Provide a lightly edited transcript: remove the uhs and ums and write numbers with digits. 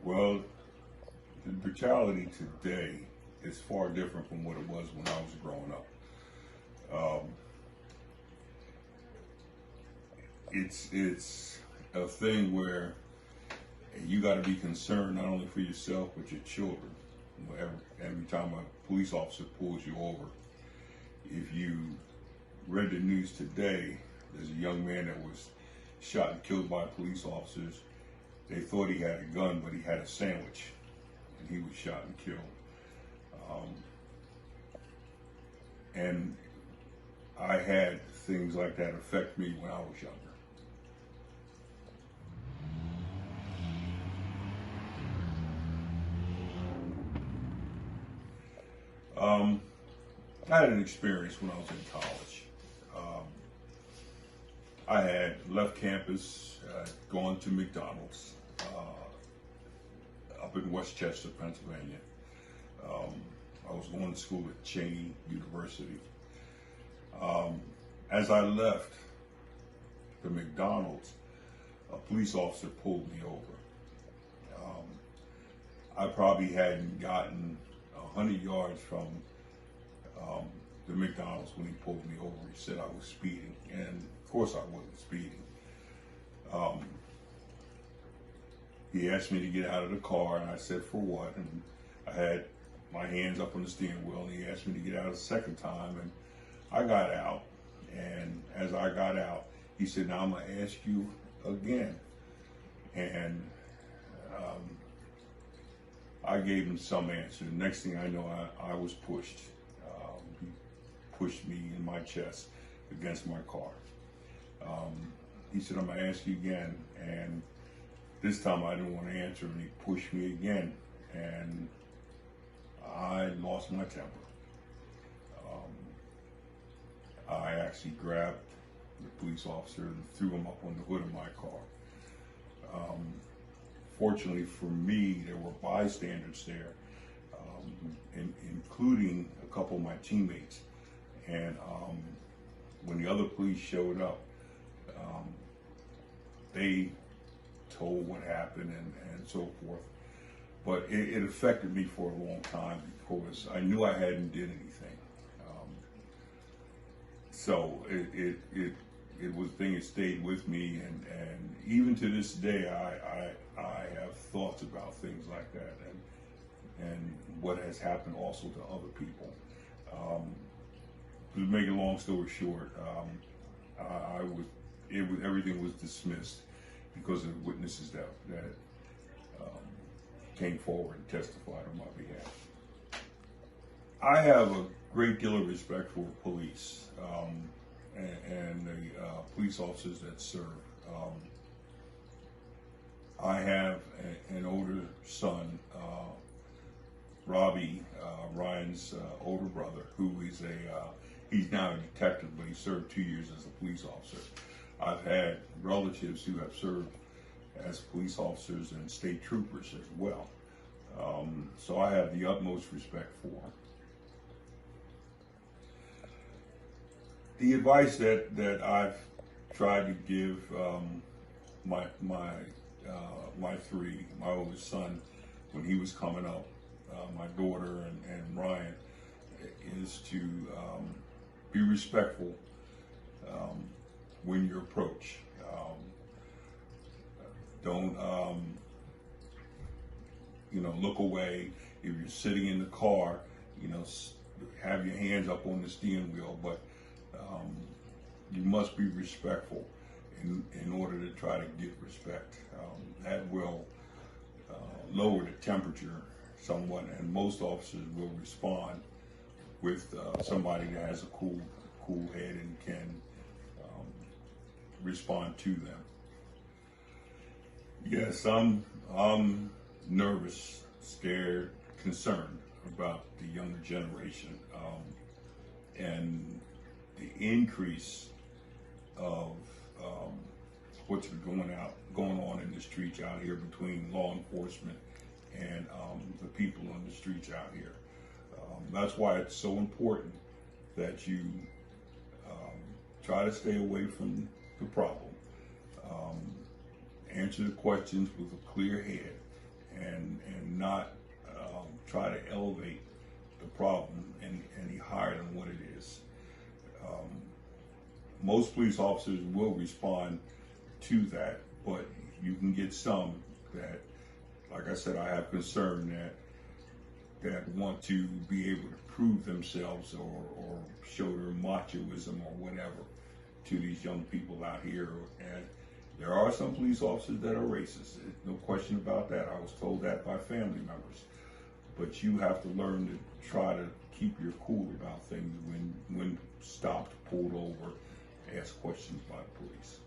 Well, the brutality today is far different from what it was when I was growing up. Um, it's a thing where you got to be concerned not only for yourself but your children. Every time a police officer pulls you over, if you read the news today, there's a young man that was shot and killed by police officers. They thought he had a gun, but he had a sandwich, and he was shot and killed. Um, and I had things like that affect me when I was younger. Um, I had an experience when I was in college. Um, I had left campus, gone to McDonald's up in Westchester, Pennsylvania. Um, I was going to school at Cheney University. As I left the McDonald's, a police officer pulled me over. I probably hadn't gotten 100 yards from the McDonald's when he pulled me over. He said I was speeding, and of course I wasn't speeding. He asked me to get out of the car, and I said, for what? And I had my hands up on the steering wheel, and he asked me to get out a second time, and I got out. And as I got out, he said, now I'm going to ask you again. And I gave him some answer. The next thing I know, I was pushed. He pushed me in my chest against my car. He said, I'm going to ask you again. And this time I didn't want to answer, and he pushed me again. And I lost my temper. I actually grabbed the police officer and threw him up on the hood of my car. Fortunately for me, there were bystanders there, including a couple of my teammates. And when the other police showed up, they told what happened and so forth. But it affected me for a long time because I knew I hadn't did anything. So it was a thing that stayed with me, and even to this day, I have thoughts about things like that, and what has happened also to other people. To make a long story short, everything was dismissed because of witnesses that came forward and testified on my behalf. I have a great deal of respect for police and the police officers that serve. I have an older son, Robbie, Ryan's older brother, who is he's now a detective, but he served 2 years as a police officer. I've had relatives who have served as police officers and state troopers as well. So I have the utmost respect for them. The advice that I've tried to give my oldest son when he was coming up, my daughter and Ryan, is to be respectful when you approach. Don't look away. If you're sitting in the car, have your hands up on the steering wheel, but you must be respectful in order to try to get respect. That will lower the temperature somewhat, and most officers will respond with somebody that has a cool head and can respond to them. Yes, I'm nervous, scared, concerned about the younger generation, and the increase of what's going on in the streets out here between law enforcement and the people on the streets out here. That's why it's so important that you try to stay away from the problem. Answer the questions with a clear head and not try to elevate the problem any higher than what it is. Most police officers will respond to that, but you can get some that, like I said, I have concern that want to be able to prove themselves or show their machoism or whatever to these young people out here. And there are some police officers that are racist. There's no question about that. I was told that by family members. But you have to learn to try to keep your cool about things when stopped, pulled over, asked questions by the police.